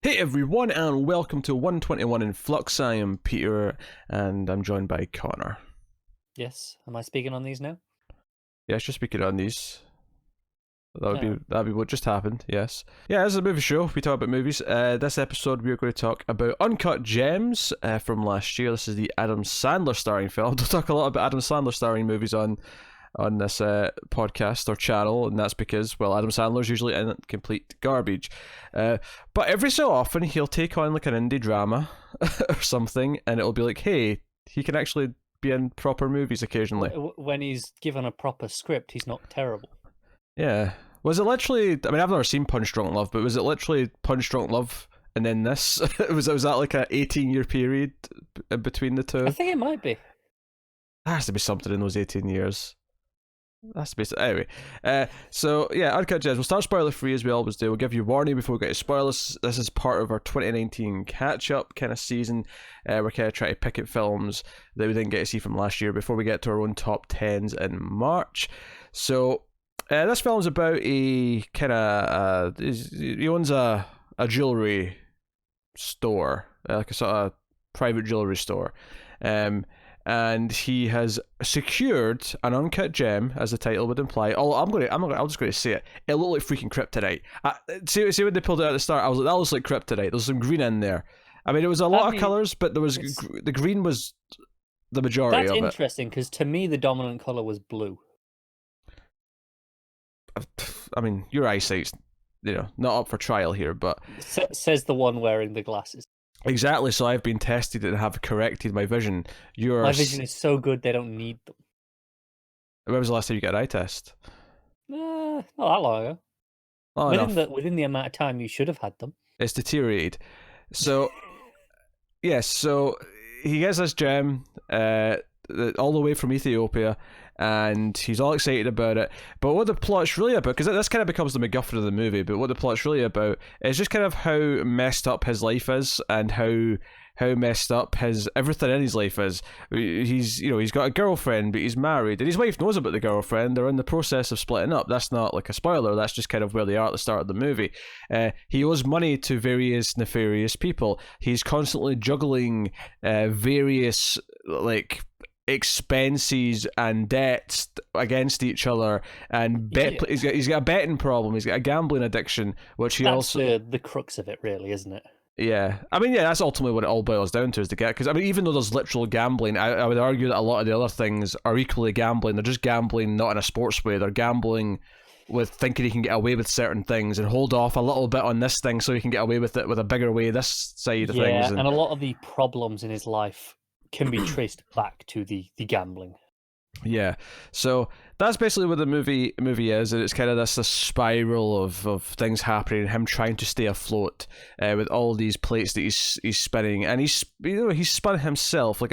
Hey everyone, and welcome to 121 in Flux. I am Peter, and I'm joined by Connor. Yes. Am I speaking on these now? Yes, just speaking on these. That would Oh. be that'd be what just happened. Yes, yeah. This is a movie show. We talk about movies. This episode we are going to talk about Uncut Gems from last year. This is the Adam Sandler starring film. We'll talk a lot about Adam Sandler starring movies on this podcast or channel, and that's because, well, Adam Sandler's usually in complete garbage. But every so often, he'll take on like an indie drama or something, and it'll be like, hey, he can actually be in proper movies occasionally. When he's given a proper script, he's not terrible. Yeah. Was it literally, I mean, I've never seen Punch Drunk Love, but was it literally Punch Drunk Love and then this? was that like a 18-year period between the two? I think it might be. There has to be something in those 18 years. That's basically anyway. So yeah, Uncut Gems. We'll start spoiler free as we always do. We'll give you warning before we get to spoilers. This is part of our 2019 catch up kind of season. We're kind of trying to pick at films that we didn't get to see from last year before we get to our own top 10s in March. So this film's about a kind of he owns a jewelry store, like a sort of private jewelry store. And he has secured an uncut gem, as the title would imply. I'm just going to say it. It looked like freaking kryptonite. See when they pulled it out at the start, I was like, that looks like kryptonite. There's some green in there. I mean, it was a lot of colors, but the green was the majority of it. That's interesting because to me the dominant color was blue. I mean, your eyesight's not up for trial here, but Says the one wearing the glasses. exactly. So I've been tested and have corrected my vision. My vision is so good they don't need them. When was the last time you got an eye test? Not that long ago. Within the amount of time you should have had them. It's deteriorated. So yes, so he gets this gem all the way from Ethiopia, and he's all excited about it. But what the plot's really about, because this kind of becomes the MacGuffin of the movie, but what the plot's really about is just kind of how messed up his life is, and how messed up his everything in his life is. He's got a girlfriend, but he's married, and his wife knows about the girlfriend. They're in the process of splitting up. That's not like a spoiler. That's just kind of where they are at the start of the movie. He owes money to various nefarious people. He's constantly juggling various like expenses and debts against each other, and he's got a betting problem. He's got a gambling addiction, which That's the crux of it, really, isn't it? Yeah, I mean, yeah, that's ultimately what it all boils down to, is to get, because I mean, even though there's literal gambling, I would argue that a lot of the other things are equally gambling. They're just gambling not in a sports way. They're gambling with thinking he can get away with certain things and hold off a little bit on this thing so he can get away with it with a bigger way this side of things. And a lot of the problems in his life can be traced back to the gambling. Yeah, so that's basically what the movie is, and it's kind of this spiral of things happening, and him trying to stay afloat with all these plates that he's spinning, and he's spun himself. Like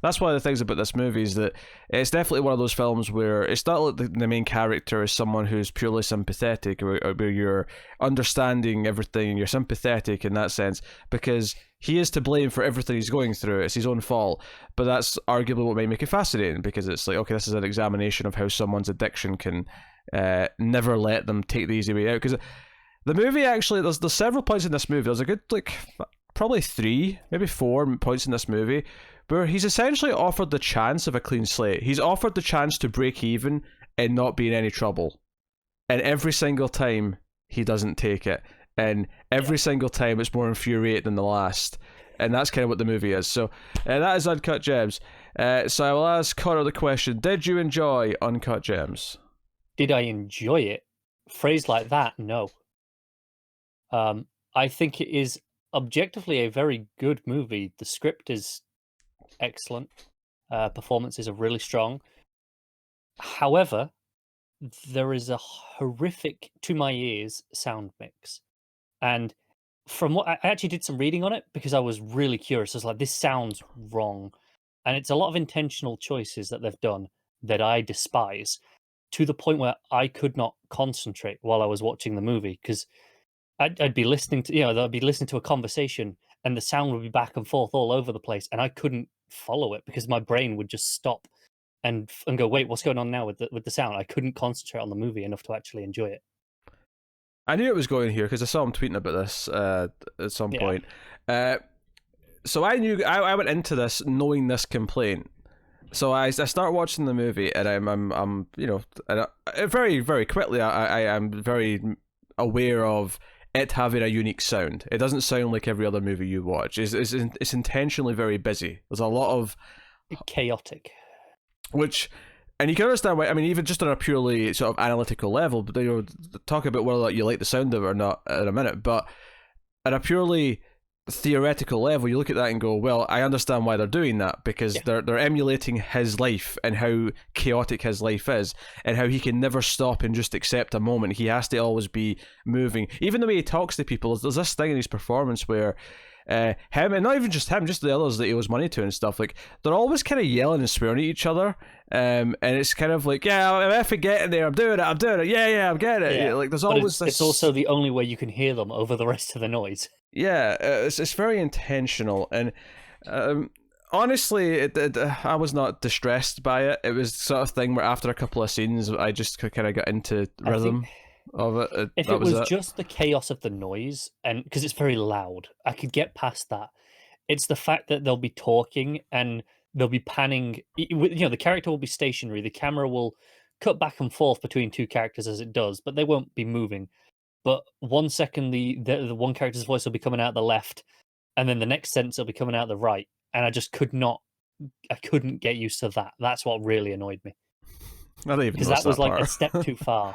that's one of the things about this movie, is that it's definitely one of those films where it's not like the main character is someone who's purely sympathetic, or where you're understanding everything and you're sympathetic in that sense, because he is to blame for everything he's going through. It's his own fault. But that's arguably what might make it fascinating, because it's like, okay, this is an examination of how someone's addiction can never let them take the easy way out. Because the movie, actually, there's several points in this movie. There's a good, like, probably 3, maybe 4 points in this movie where he's essentially offered the chance of a clean slate. He's offered the chance to break even and not be in any trouble. And every single time, he doesn't take it. And every single time it's more infuriating than the last. And that's kind of what the movie is. So that is Uncut Gems. So I will ask Connor the question, did you enjoy Uncut Gems? Did I enjoy it? Phrased like that, no. I think it is objectively a very good movie. The script is excellent. Performances are really strong. However, there is a horrific, to my ears, sound mix. And from what I actually did some reading on it, because I was really curious. I was like, this sounds wrong. And it's a lot of intentional choices that they've done that I despise, to the point where I could not concentrate while I was watching the movie, because I'd be listening to, I'd be listening to a conversation and the sound would be back and forth all over the place, and I couldn't follow it because my brain would just stop and go, wait, what's going on now with the sound? I couldn't concentrate on the movie enough to actually enjoy it. I knew it was going here because I saw him tweeting about this at some point. So I went into this knowing this complaint. So I start watching the movie, and I'm you know, and very, very quickly I am very aware of it having a unique sound. It doesn't sound like every other movie you watch. It's intentionally very busy. There's a lot of chaotic, and you can understand why. I mean, even just on a purely sort of analytical level, but talk about whether you like the sound of it or not in a minute. But at a purely theoretical level, you look at that and go, well, I understand why they're doing that, because they're emulating his life and how chaotic his life is, and how he can never stop and just accept a moment. He has to always be moving. Even the way he talks to people, there's this thing in his performance where him, and not even just him, just the others that he owes money to and stuff, like, they're always kind of yelling and swearing at each other, and it's kind of like, yeah, if I get in there, I'm doing it, I'm getting it. Yeah. Like, there's always this... It's also the only way you can hear them over the rest of the noise. Yeah, it's very intentional, and honestly, I was not distressed by it. It was the sort of thing where after a couple of scenes, I just kind of got into rhythm of it. If it was just the chaos of the noise, and because it's very loud, I could get past that. It's the fact that they'll be talking and they'll be panning. You know, the character will be stationary. The camera will cut back and forth between two characters as it does, but they won't be moving. But 1 second, the one character's voice will be coming out the left, and then the next sentence will be coming out the right. And I just couldn't get used to that. That's what really annoyed me. I don't even because that was part. Like a step too far.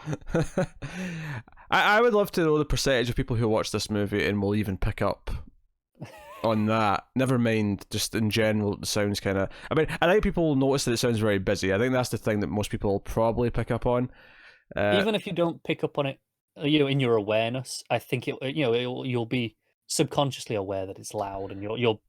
I would love to know the percentage of people who watch this movie and will even pick up on that. Never mind, just in general, it sounds kind of... I mean, I think people will notice that it sounds very busy. I think that's the thing that most people will probably pick up on. Even if you don't pick up on it, you know, in your awareness, I think you'll be subconsciously aware that it's loud, and you're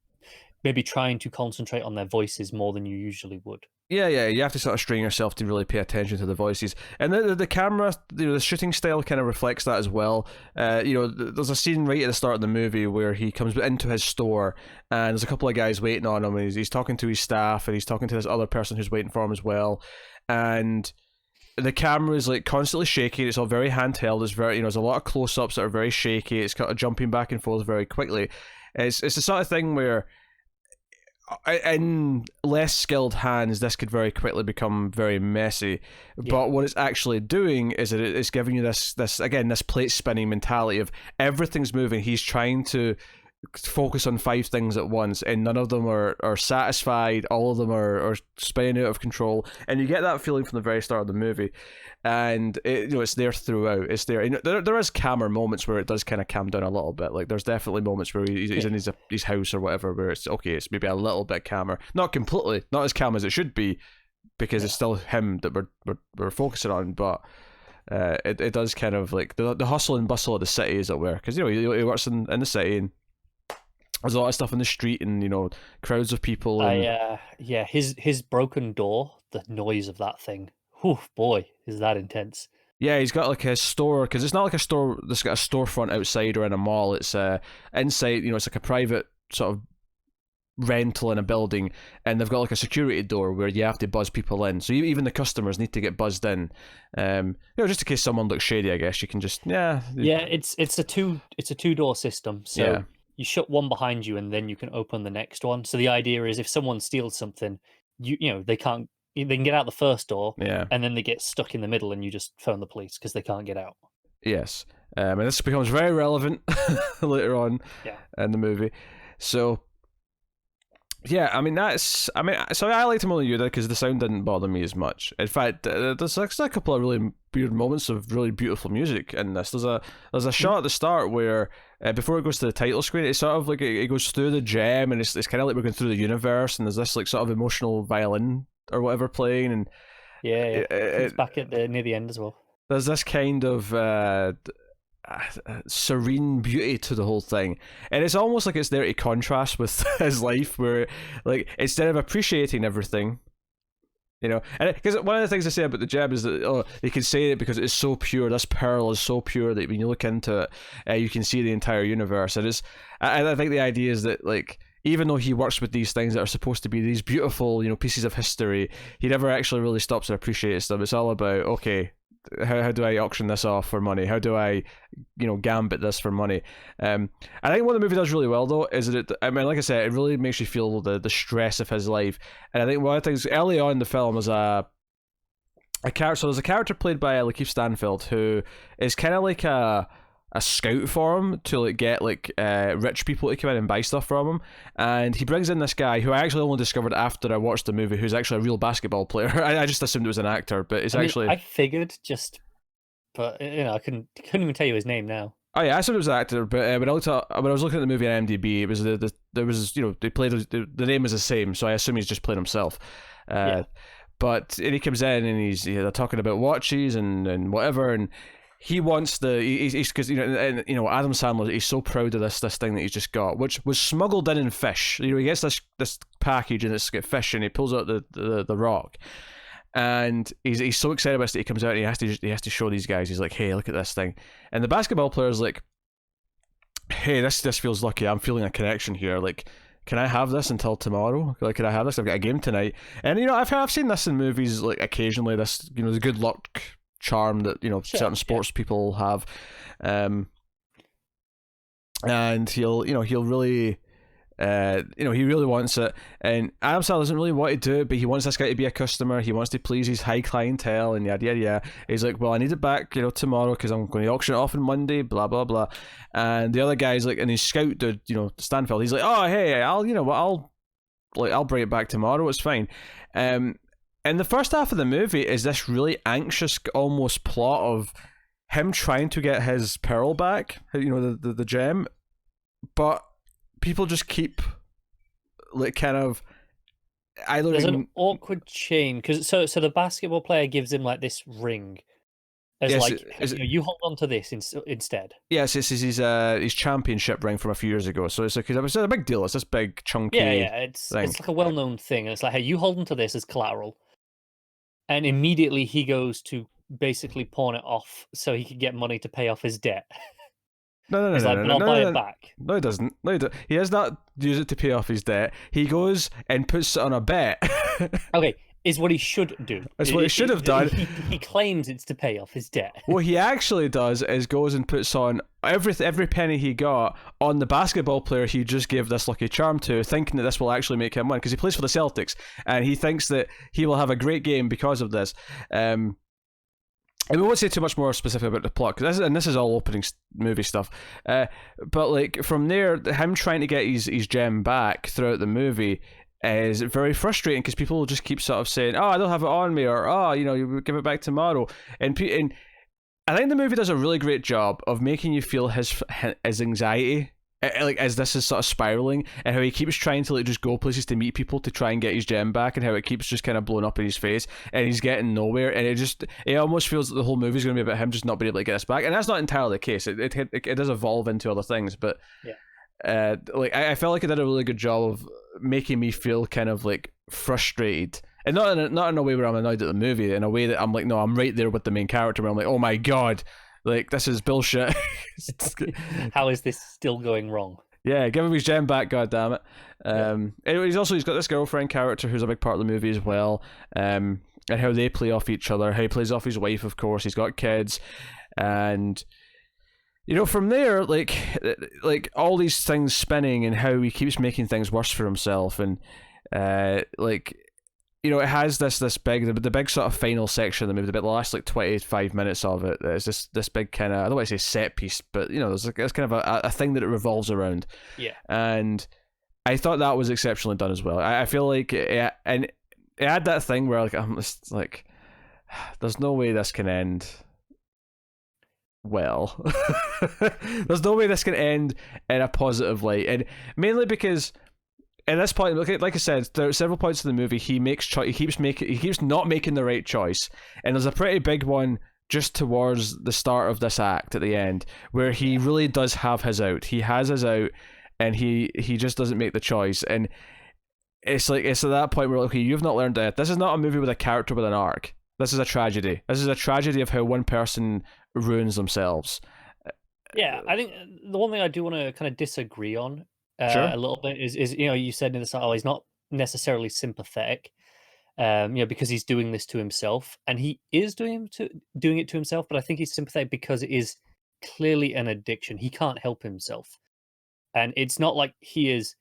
maybe trying to concentrate on their voices more than you usually would. Yeah, you have to sort of strain yourself to really pay attention to the voices, and the camera, the shooting style kind of reflects that as well. There's a scene right at the start of the movie where he comes into his store, and there's a couple of guys waiting on him, and he's talking to his staff, and he's talking to this other person who's waiting for him as well, and the camera is like constantly shaking. It's all very handheld. It's very, there's a lot of close-ups that are very shaky. It's kind of jumping back and forth very quickly. It's the sort of thing where in less skilled hands, this could very quickly become very messy. Yeah. But what it's actually doing is that it's giving you this plate spinning mentality of everything's moving. He's trying to focus on 5 things at once, and none of them are satisfied. All of them are spinning out of control, and you get that feeling from the very start of the movie. And it's there throughout. It's there. There is calmer moments where it does kind of calm down a little bit. Like, there's definitely moments where he's in his house or whatever, where it's okay. It's maybe a little bit calmer, not completely, not as calm as it should be, because it's still him that we're focusing on. But it does kind of like the hustle and bustle of the city, as it were, because he works in the city, and there's a lot of stuff in the street, and crowds of people. And... his broken door, the noise of that thing. Oh boy, is that intense. Yeah, he's got like a store, because it's not like a store that's got a storefront outside or in a mall. It's inside, it's like a private sort of rental in a building, and they've got like a security door where you have to buzz people in. So even the customers need to get buzzed in. Just in case someone looks shady, I guess you can just it's a two-door system. So yeah. You shut one behind you, and then you can open the next one. So the idea is, if someone steals something, they can get out the first door, and then they get stuck in the middle, and you just phone the police because they can't get out. Yes, and this becomes very relevant later on in the movie. So, yeah, so I liked him only you did, because the sound didn't bother me as much. In fact, there's actually a couple of really weird moments of really beautiful music in this. There's a shot at the start where before it goes to the title screen, it's sort of like it goes through the gem, and it's kind of like we're going through the universe, and there's this like sort of emotional violin or whatever playing, and it's back at near the end as well. There's this kind of serene beauty to the whole thing, and it's almost like it's there to contrast with his life, where like instead of appreciating everything, and because one of the things I say about the gem is that they can say it because it's so pure. This pearl is so pure that when you look into it, you can see the entire universe. And I think the idea is that, like, even though he works with these things that are supposed to be these beautiful, pieces of history, he never actually really stops and appreciates them. It's all about, okay, how do I auction this off for money? How do I, gambit this for money? I think what the movie does really well though is that like I said, it really makes you feel the stress of his life. And I think one of the things early on in the film is a character. So there's a character played by LaKeith Stanfield who is kind of like a scout for him to like get like rich people to come in and buy stuff from him, and he brings in this guy who I actually only discovered after I watched the movie, who's actually a real basketball player. I just assumed it was an actor, but it's actually I figured but I couldn't even tell you his name now. Oh yeah, I assumed it was an actor, but when I was looking at the movie on IMDb, it was there was they played the name is the same, so I assume he's just playing himself. But and he comes in and they're talking about watches and whatever, and he wants he's because Adam Sandler, he's so proud of this thing that he's just got, which was smuggled in fish. He gets this package and it's got fish, and he pulls out the rock, and he's so excited about it that he comes out and he has to show these guys. He's like, hey, look at this thing, and the basketball player's like, hey, this feels lucky. I'm feeling a connection here. Like, can I have this until tomorrow? Like, can I have this? I've got a game tonight. And I've seen this in movies like occasionally. This the good luck charm that certain sports people have, and he'll really he really wants it, and Adam Sandler doesn't really want to do it, but he wants this guy to be a customer. He wants to please his high clientele, and yada yada yada. He's like, well, I need it back tomorrow because I'm going to auction it off on Monday, blah blah blah. And the other guy's like, and his scout dude, Stanfield, he's like, oh hey, I'll bring it back tomorrow, it's fine. And the first half of the movie is this really anxious, almost plot of him trying to get his pearl back, the gem, but people just keep like kind of either. There's an awkward chain because so the basketball player gives him like this ring, as you hold on to this instead. Yes, it's his championship ring from a few years ago. So it's a big deal. It's this big chunky. It's like a well-known thing, and it's like, hey, you hold on to this as collateral. And immediately he goes to basically pawn it off so he can get money to pay off his debt. No, I'll buy it back. No, he doesn't. He does not use it to pay off his debt. He goes and puts it on a bet. Okay, is what he should do. That's what he should have done. He claims it's to pay off his debt. What he actually does is goes and puts on every penny he got on the basketball player he just gave this lucky charm to, thinking that this will actually make him win, because he plays for the Celtics, and he thinks that he will have a great game because of this. And we won't say too much more specific about the plot, because this is all opening movie stuff. But like from there, him trying to get his gem back throughout the movie is very frustrating, because people will just keep sort of saying, "Oh, I don't have it on me," or "Oh, you give it back tomorrow." And I think the movie does a really great job of making you feel his anxiety, like as this is sort of spiraling, and how he keeps trying to like just go places to meet people to try and get his gem back, and how it keeps just kind of blowing up in his face, and he's getting nowhere, and it almost feels that the whole movie is going to be about him just not being able to get this back, and that's not entirely the case. It does evolve into other things, but like I felt like it did a really good job of making me feel kind of like frustrated, and not in a way where I'm annoyed at the movie, in a way that I'm like, no, I'm right there with the main character, where I'm like, oh my god, like this is bullshit. How is this still going wrong? Yeah, give him his gem back, goddammit. Anyway, he's got this girlfriend character who's a big part of the movie as well, and how they play off each other, how he plays off his wife, of course. He's got kids, and from there, like all these things spinning, and how he keeps making things worse for himself, and it has the big sort of final section of the movie, the last like 25 minutes of it. It's this big kind of, I don't want to say set piece, but there's kind of a thing that it revolves around. Yeah. And I thought that was exceptionally done as well. I feel like it had that thing where like I'm just like, there's no way this can end well. There's no way this can end in a positive light, and mainly because at this point, like I said, there are several points in the movie he keeps not making the right choice, and there's a pretty big one just towards the start of this act at the end where he really does have his out. He has his out, and he just doesn't make the choice, and it's at that point where, okay, you've not learned that this is not a movie with a character with an arc. This is a tragedy. This is a tragedy of how one person ruins themselves. Yeah, I think the one thing I do want to kind of disagree on Sure. a little bit is you said in the start, he's not necessarily sympathetic. Because he's doing this to himself, and he is doing it to himself. But I think he's sympathetic because it is clearly an addiction. He can't help himself, and it's not like he is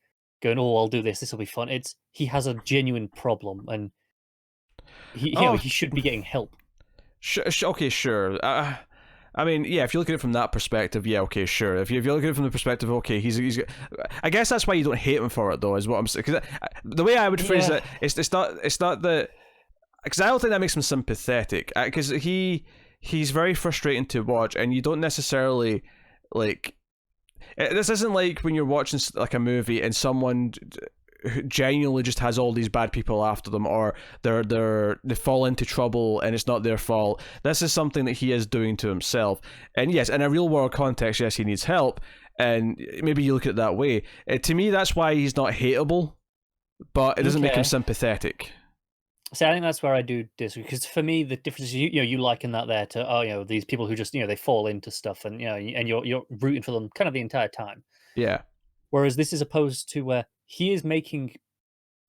going, "Oh, I'll do this. This will be fun." It's he has a genuine problem, and he should be getting help. Okay, sure. I mean, yeah, if you look at it from that perspective, yeah, okay, sure. If you look at it from the perspective, okay, he's. I guess that's why you don't hate him for it, though, is what I'm saying. Because the way I would phrase it, it's not the. Because I don't think that makes him sympathetic. Because he's very frustrating to watch, and you don't necessarily like. This isn't like when you're watching like a movie and someone genuinely just has all these bad people after them, or they fall into trouble and it's not their fault. This is something that he is doing to himself, and yes, in a real world context, yes, he needs help, and maybe you look at it that way. To me, that's why he's not hateable, but it doesn't make him sympathetic. See, I think that's where I do disagree, because for me the difference is you liken that there to these people who just they fall into stuff, and and you're rooting for them kind of the entire time. Yeah. Whereas this is opposed to where he is making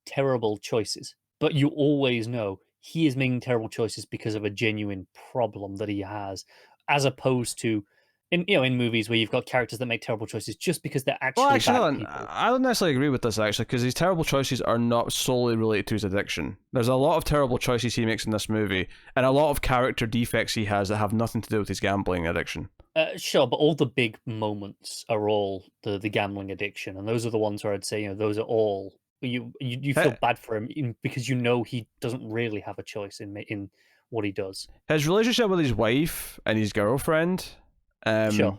terrible choices, but you always know he is making terrible choices because of a genuine problem that he has, as opposed to in movies where you've got characters that make terrible choices just because they're actually bad people. I don't necessarily agree with this, actually, because these terrible choices are not solely related to his addiction. There's a lot of terrible choices he makes in this movie, and a lot of character defects he has that have nothing to do with his gambling addiction. Sure, but all the big moments are all the gambling addiction, and those are the ones where I'd say those are all you feel bad for him because he doesn't really have a choice in what he does. His relationship with his wife and his girlfriend. Sure.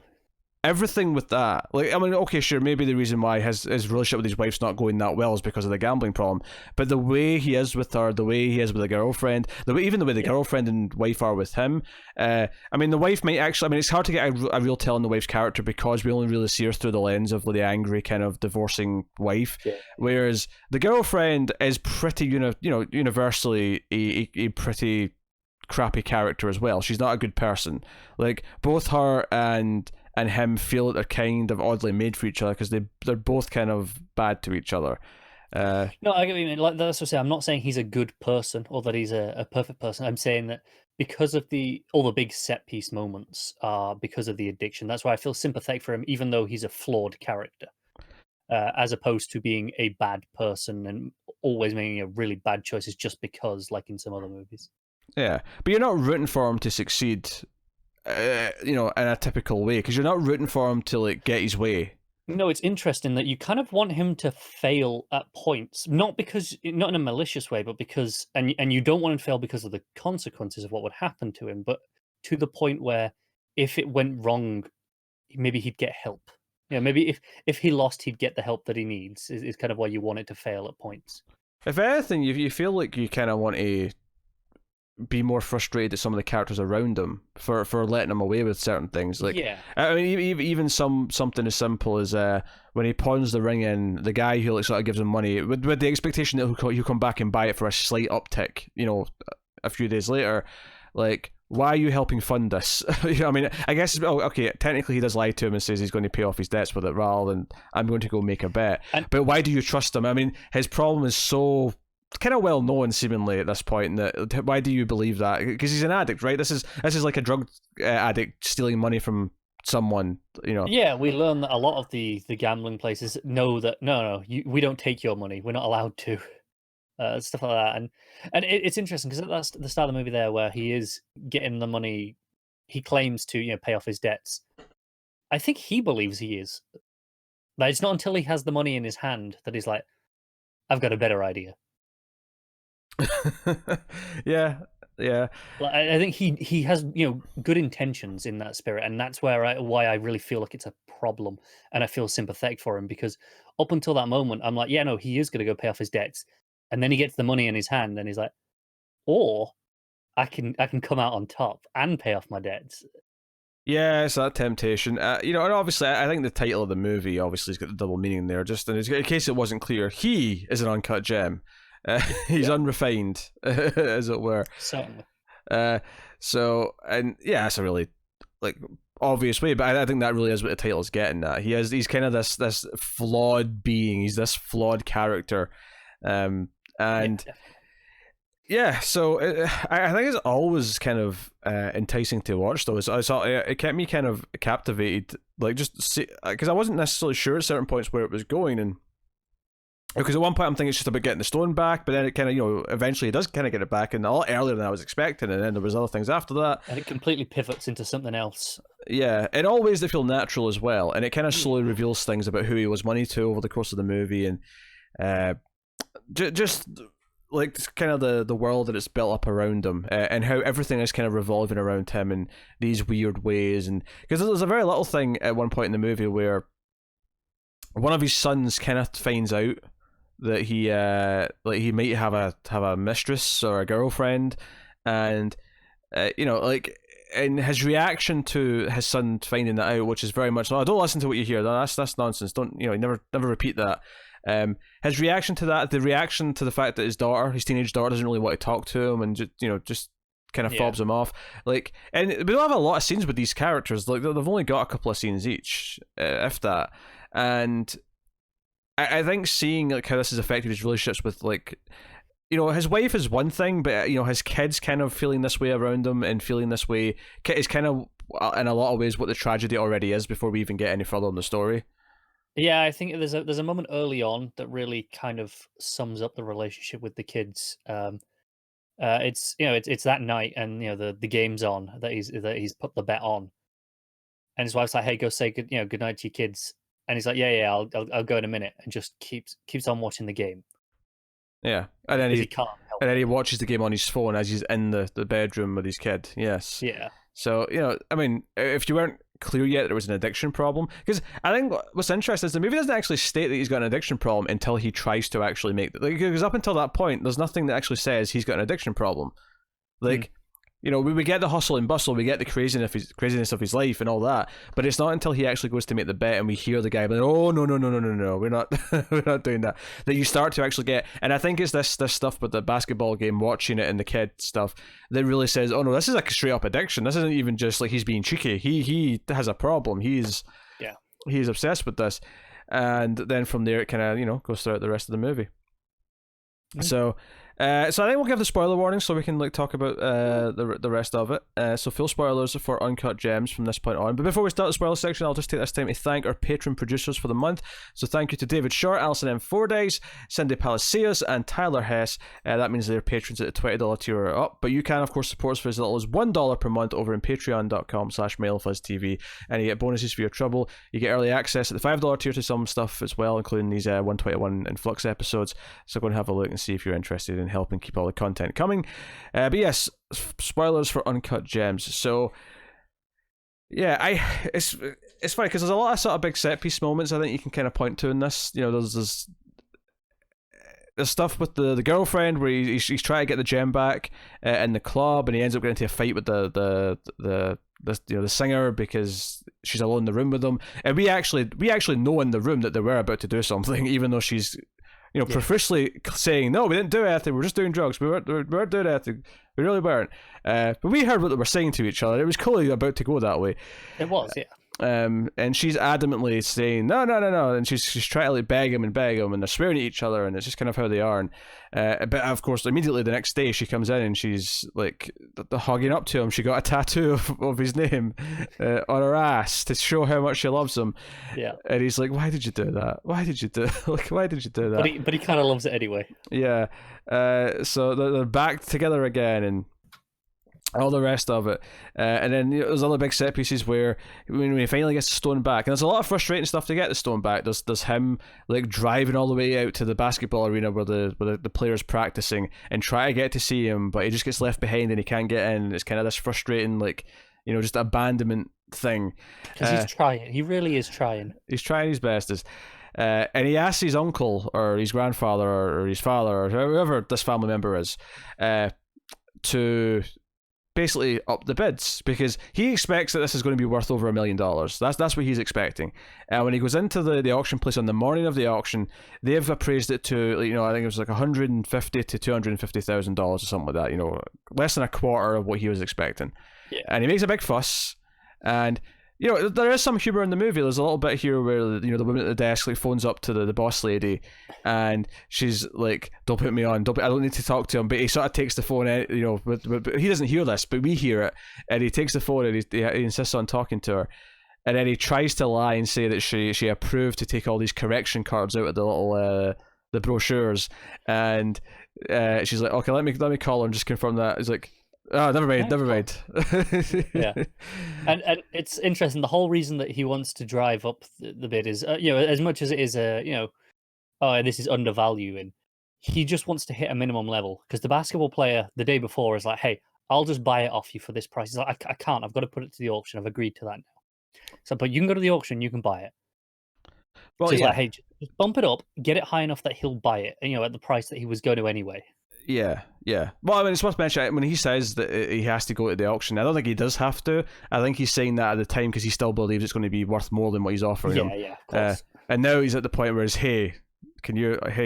Everything with that, like, I mean, okay, sure, maybe the reason why his relationship with his wife's not going that well is because of the gambling problem, but the way he is with her, the way he is with the girlfriend, even the way the girlfriend and wife are with him, I mean, the wife might actually, I mean, it's hard to get a real tell on the wife's character because we only really see her through the lens of the angry kind of divorcing wife, whereas the girlfriend is pretty, universally a pretty crappy character as well. She's not a good person. Like, both her and him feel that they're kind of oddly made for each other because they're both kind of bad to each other. No, I get what you mean. Like, that's what I say. I'm not saying he's a good person or that he's a perfect person. I'm saying that because of all the big set piece moments are because of the addiction. That's why I feel sympathetic for him, even though he's a flawed character, as opposed to being a bad person and always making really bad choices just because, like in some other movies. Yeah, but you're not rooting for him to succeed, in a typical way, because you're not rooting for him to like get his way. No, it's interesting that you kind of want him to fail at points, not in a malicious way, but because, and you don't want him to fail because of the consequences of what would happen to him, but to the point where if it went wrong, maybe he'd get help. Maybe if he lost, he'd get the help that he needs. Is kind of why you want it to fail at points. If anything, you feel like you kind of want to be more frustrated at some of the characters around him for letting him away with certain things. Like, yeah. I mean, even something as simple as when he pawns the ring in, the guy who like sort of gives him money with the expectation that he'll come back and buy it for a slight uptick, a few days later. Like, why are you helping fund this? I mean, I guess, okay, technically he does lie to him and says he's going to pay off his debts with it rather than I'm going to go make a bet. But why do you trust him? I mean, his problem is so kind of well known seemingly at this point, that why do you believe that? Because he's an addict, right? This is like a drug addict stealing money from someone, Yeah, we learn that a lot of the gambling places know that no, we don't take your money, we're not allowed to, stuff like that. And it's interesting because that's the start of the movie there where he is getting the money he claims to pay off his debts. I think he believes he is, but it's not until he has the money in his hand that he's like, I've got a better idea. yeah. I think he has good intentions in that spirit, and that's why I really feel like it's a problem, and I feel sympathetic for him because up until that moment, I'm like, yeah, no, he is going to go pay off his debts, and then he gets the money in his hand, and he's like, or I can come out on top and pay off my debts. Yeah, it's that temptation. And obviously, I think the title of the movie obviously has got the double meaning there. Just in case it wasn't clear, he is an uncut gem. He's unrefined, as it were. Certainly. So, and yeah, that's a really obvious way, but I think that really is what the title is getting at. He's kind of this flawed being. He's this flawed character, and Yeah, so I think it's always kind of enticing to watch, though. I saw it kept me kind of captivated, like just because I wasn't necessarily sure at certain points where it was going, and because at one point I'm thinking it's just about getting the stone back, but then it kind of, eventually it does kind of get it back, and a lot earlier than I was expecting, and then there was other things after that, and it completely pivots into something else. Yeah, in all ways they feel natural as well, and it kind of slowly reveals things about who he owes money to over the course of the movie, and just like kind of the world that it's built up around him, and how everything is kind of revolving around him in these weird ways. And because there's a very little thing at one point in the movie where one of his sons kind of finds out that he he might have a mistress or a girlfriend, and and his reaction to his son finding that out, which is very much, oh, don't listen to what you hear, that's nonsense, don't, never repeat that. His reaction to that, the reaction to the fact that his teenage daughter doesn't really want to talk to him, and just kind of fobs him off. And we don't have a lot of scenes with these characters. Like, they've only got a couple of scenes each, if that. And I think seeing how this has affected his relationships with his wife is one thing, but his kids kind of feeling this way around him and feeling this way is kind of in a lot of ways what the tragedy already is before we even get any further in the story. Yeah, I think there's a moment early on that really kind of sums up the relationship with the kids. It's it's that night, and the game's on that he's put the bet on, and his wife's like, "Hey, go say good night to your kids," and he's like, "Yeah, I'll go in a minute," and just keeps on watching the game. Yeah, and then he can't help and then he watches the game on his phone as he's in the bedroom with his kid. Yes. Yeah. So I mean, if you weren't clear yet there was an addiction problem, because I think what's interesting is the movie doesn't actually state that he's got an addiction problem until he tries to actually make it. Because up until that point, there's nothing that actually says he's got an addiction problem. We get the hustle and bustle, we get the craziness of his life and all that, but it's not until he actually goes to make the bet and we hear the guy like, "Oh, no, we're not we're not doing that," that you start to actually get. And I think it's this stuff with the basketball game, watching it, and the kid stuff that really says, "Oh no, this is like a straight up addiction. This isn't even just like he's being cheeky. He has a problem. He's obsessed with this." And then from there it kind of goes throughout the rest of the movie. So I think we'll give the spoiler warning so we can talk about the rest of it. So full spoilers for Uncut Gems from this point on. But before we start the spoiler section, I'll just take this time to thank our patron producers for the month. So thank you to David Short, Alison M. Fordyce, Cindy Palacios, and Tyler Hess. That means they're patrons at the $20 tier or up. But you can, of course, support us for as little as $1 per month over in patreon.com/MailFuzzTV. And you get bonuses for your trouble. You get early access at the $5 tier to some stuff as well, including these 121 and Flux episodes. So go and have a look and see if you're interested in helping keep all the content coming. But yes, spoilers for Uncut Gems. So yeah, it's funny because there's a lot of sort of big set piece moments I think you can kind of point to in this. There's stuff with the girlfriend where he's trying to get the gem back in the club, and he ends up getting into a fight with the singer because she's alone in the room with him, and we actually know in the room that they were about to do something, even though she's profusely saying, "No, we didn't do anything. We're just doing drugs. We weren't doing anything. We really weren't." But we heard what they were saying to each other. It was clearly about to go that way. It was, yeah. And she's adamantly saying no, and she's trying to beg him, and they're swearing at each other, and it's just kind of how they are. And but of course, immediately the next day she comes in and she's like hugging up to him. She got a tattoo of his name on her ass to show how much she loves him. Yeah, and he's like, "Why did you do that? Why did you do that?" But he kind of loves it anyway. Yeah. So they're back together again, and all the rest of it, and then there's other big set pieces where when he finally gets the stone back, and there's a lot of frustrating stuff to get the stone back. There's him driving all the way out to the basketball arena where the players practicing and try to get to see him, but he just gets left behind and he can't get in. It's kind of this frustrating just abandonment thing. Because he's trying. He really is trying. He's trying his bestest. And he asks his uncle or his grandfather or his father or whoever this family member is to basically up the bids, because he expects that this is going to be worth over $1 million. That's what he's expecting. And when he goes into the auction place on the morning of the auction, they've appraised it to I think it was like $150,000 to $250,000 or something like that. Less than a quarter of what he was expecting. Yeah. And he makes a big fuss, and you know, there is some humor in the movie. There's a little bit here where, you know, the woman at the desk like phones up to the boss lady, and she's like, "Don't put me on. I don't need to talk to him." But he sort of takes the phone, you know, but he doesn't hear this, but we hear it, and he takes the phone and he insists on talking to her, and then he tries to lie and say that she approved to take all these correction cards out of the little the brochures, and she's like, "Okay, let me call her and just confirm that." He's like, "Oh, never mind." Yeah, and it's interesting. The whole reason that he wants to drive up the bid is, you know, as much as it is you know, oh, this is undervaluing. He just wants to hit a minimum level because the basketball player the day before is like, "Hey, I'll just buy it off you for this price." He's like, I can't. I've got to put it to the auction. I've agreed to that now. So, but you can go to the auction. You can buy it. Well, So he's yeah. like, "Hey, just bump it up, get it high enough that he'll buy it, you know, at the price that he was going to anyway." Yeah. Well, I mean, it's worth mentioning when he says that he has to go to the auction. I don't think he does have to. I think he's saying that at the time because he still believes it's going to be worth more than what he's offering him. Yeah, of course. And now he's at the point where it's, hey,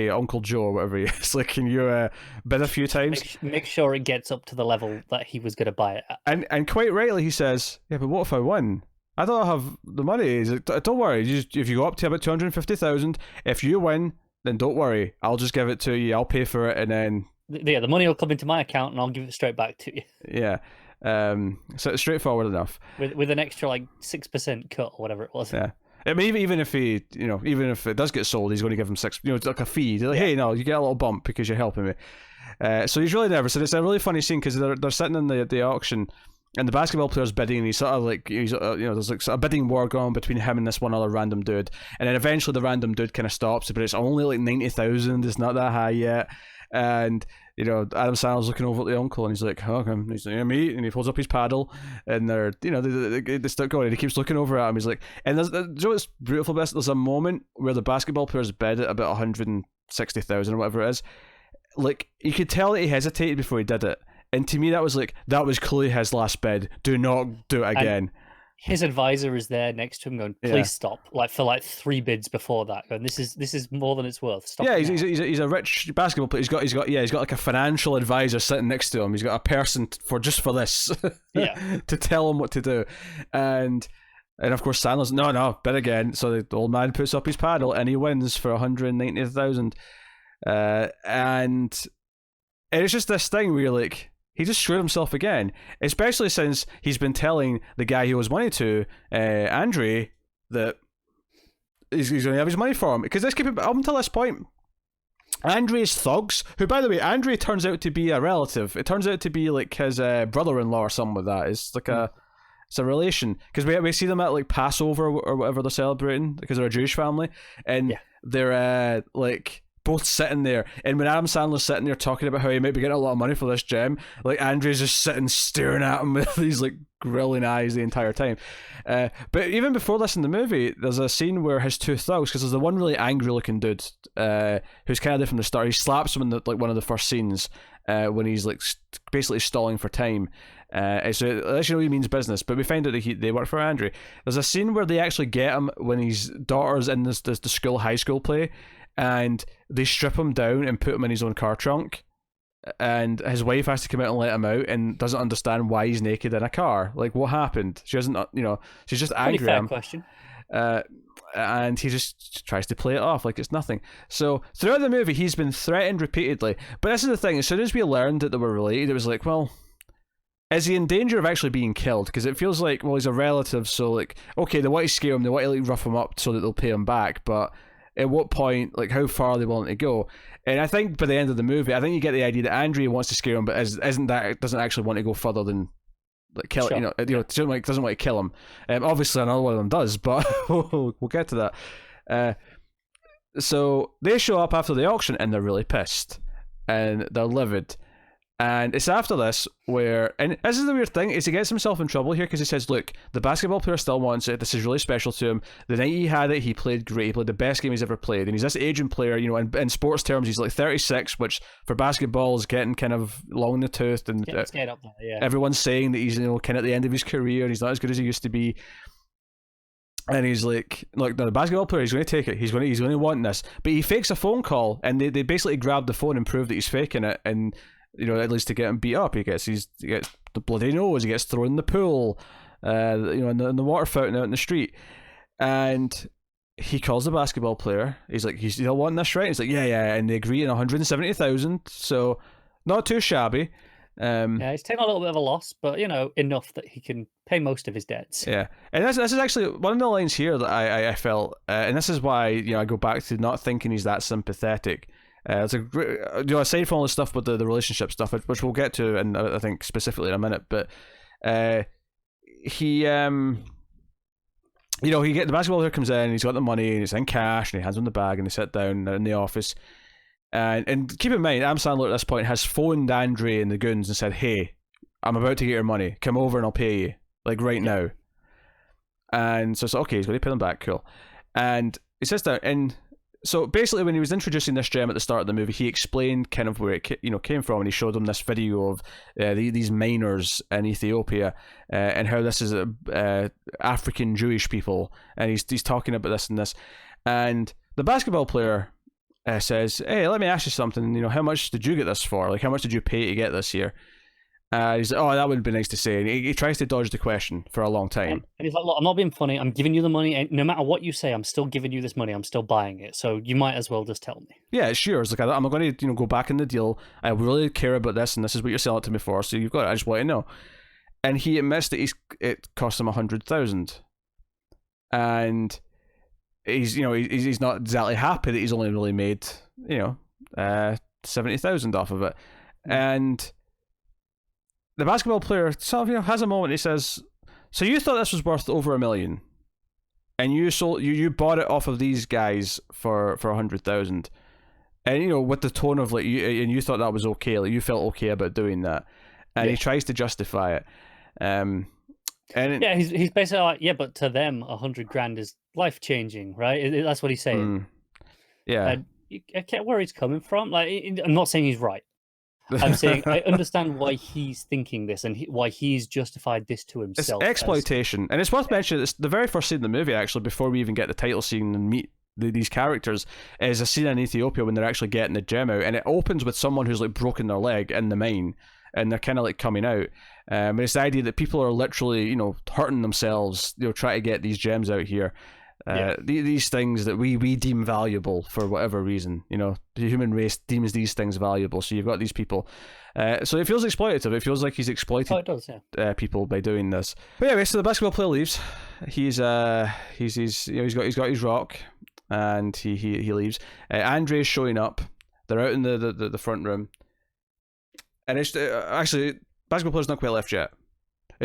Uncle Joe or whatever he is, like, can you bid a few times? Make sure it gets up to the level that he was going to buy it at. And quite rightly he says, yeah, but what if I win? I don't have the money. He's like, don't worry. If you go up to about 250,000, if you win, then don't worry. I'll just give it to you. I'll pay for it, and then the money will come into my account, and I'll give it straight back to you. Yeah, so it's straightforward enough. With an extra like 6% cut or whatever it was. Yeah. I mean, even if he, you know, even if it does get sold, he's going to give him 6. You know, it's like a fee. They're like, hey, no, you get a little bump because you're helping me. So he's really nervous, and it's a really funny scene because they're sitting in the auction. And the basketball player's bidding, and he's sort of like, you know, there's like a bidding war going on between him and this one other random dude. And then eventually the random dude kind of stops, but it's only like 90,000. It's not that high yet. And, you know, Adam Sandler's looking over at the uncle, and he's like, "Oh, okay." He's like, "Yeah, me." And he pulls up his paddle, and they're, you know, they start going, and he keeps looking over at him. He's like, and you know what's beautiful about this? There's a moment where the basketball player's bid at about 160,000 or whatever it is. Like, you could tell that he hesitated before he did it. And to me, that was clearly his last bid. Do not do it again. And his advisor is there next to him, going, "Please stop!" Like for like 3 bids before that, going, "This is more than it's worth." Stop. Yeah, he's a rich basketball player. He's got like a financial advisor sitting next to him. He's got a person for this, to tell him what to do, and of course Sandler's no bid again. So the old man puts up his paddle and he wins for 190,000, and it's just this thing where you're like, he just screwed himself again, especially since he's been telling the guy he owes money to, Andre, that he's going to have his money for him. Because let's keep it up until this point. Andre's thugs, who, by the way, Andre turns out to be a relative. It turns out to be like his brother-in-law or something like that. It's like it's a relation. Because we see them at like Passover or whatever they're celebrating, because they're a Jewish family. And they're like both sitting there, and when Adam Sandler's sitting there talking about how he might be getting a lot of money for this gem, like Andre's just sitting staring at him with these like grilling eyes the entire time. But even before this in the movie, there's a scene where his two thugs, because there's the one really angry looking dude who's kind of there from the start. He slaps him in the, like one of the first scenes when he's like basically stalling for time. So actually he means business, but we find out that they work for Andre. There's a scene where they actually get him when his daughter's in the high school play, and they strip him down and put him in his own car trunk, and his wife has to come out and let him out and doesn't understand why he's naked in a car. Like, what happened? She doesn't, you know, she's just angry Pretty fair at him. Question. And he just tries to play it off like it's nothing. So throughout the movie, he's been threatened repeatedly. But this is the thing, as soon as we learned that they were related, it was like, well, is he in danger of actually being killed? Because it feels like, well, he's a relative, so like, okay, they want to scare him, they want to like rough him up so that they'll pay him back, but at what point, like, how far are they willing to go? And I think by the end of the movie, I think you get the idea that Andre wants to scare him, but doesn't actually want to go further than like kill. Sure. You know, doesn't want to kill him. Obviously, another one of them does, but we'll get to that. So they show up after the auction, and they're really pissed, and they're livid. And it's after this where, and this is the weird thing, is he gets himself in trouble here because he says, look, the basketball player still wants it, this is really special to him, the night he had it, he played great, he played the best game he's ever played, and he's this aging player, you know, in sports terms, he's like 36, which for basketball is getting kind of long in the tooth, and up there, yeah. Everyone's saying that he's, you know, kind of at the end of his career, and he's not as good as he used to be. And he's like, look, no, the basketball player, he's going to take it. He's going to want this. But he fakes a phone call, and they basically grab the phone and prove that he's faking it, and you know, at least to get him beat up, he gets the bloody nose, he gets thrown in the pool, in the water fountain out in the street, and he calls the basketball player. He's like, "You still want this, right?" He's like, "Yeah," and they agree on 170,000. So not too shabby. Yeah, he's taking a little bit of a loss, but enough that he can pay most of his debts. Yeah, and this is actually one of the lines here that I felt, and this is why I go back to not thinking he's that sympathetic. It's aside from all the stuff with the relationship stuff, which we'll get to, and I think specifically in a minute, but he the basketball player comes in, he's got the money, and it's in cash, and he hands him the bag, and they sit down in the office. And keep in mind, Adam Sandler at this point has phoned Andre and the goons and said, "Hey, I'm about to get your money. Come over and I'll pay you, like right now." And so it's okay, he's going to pay them back, cool. And he sits down, and so basically when he was introducing this gem at the start of the movie, he explained kind of where it came from, and he showed them this video of these miners in Ethiopia and how this is African Jewish people, and he's talking about this and this. And the basketball player says, "Hey, let me ask you something. How much did you get this for? Like, how much did you pay to get this here?" He's like, "Oh, that would be nice to say." And he tries to dodge the question for a long time. And he's like, "Look, I'm not being funny. I'm giving you the money. And no matter what you say, I'm still giving you this money. I'm still buying it. So you might as well just tell me." Yeah, sure. It's like, I'm not going to go back in the deal. I really care about this, and this is what you're selling it to me for. So you've got it. I just want to know. And he admits that it cost him 100,000, and he's not exactly happy that he's only really made 70,000 off of it. And the basketball player sort of has a moment. He says, "So you thought this was worth over $1 million, and you bought it off of these guys for 100,000, and with the tone of like you thought that was okay, like you felt okay about doing that." And he tries to justify it. He's basically like, "Yeah, but to them, 100 grand is life changing, right?" That's what he's saying. Yeah, I get where he's coming from. Like, I'm not saying he's right. I'm saying I understand why he's thinking this and why he's justified this to himself. It's exploitation, and it's worth mentioning. It's the very first scene in the movie, actually, before we even get the title scene and meet these characters, is a scene in Ethiopia when they're actually getting the gem out, and it opens with someone who's like broken their leg in the mine, and they're kind of like coming out. And it's the idea that people are literally, hurting themselves, trying to get these gems out here. These things that we deem valuable for whatever reason, the human race deems these things valuable. So you've got these people. So it feels exploitative. It feels like he's exploited people by doing this. But anyway, so the basketball player leaves. He's got his rock, and he leaves. Andre's showing up. They're out in the front room, and it's actually basketball player's not quite left yet.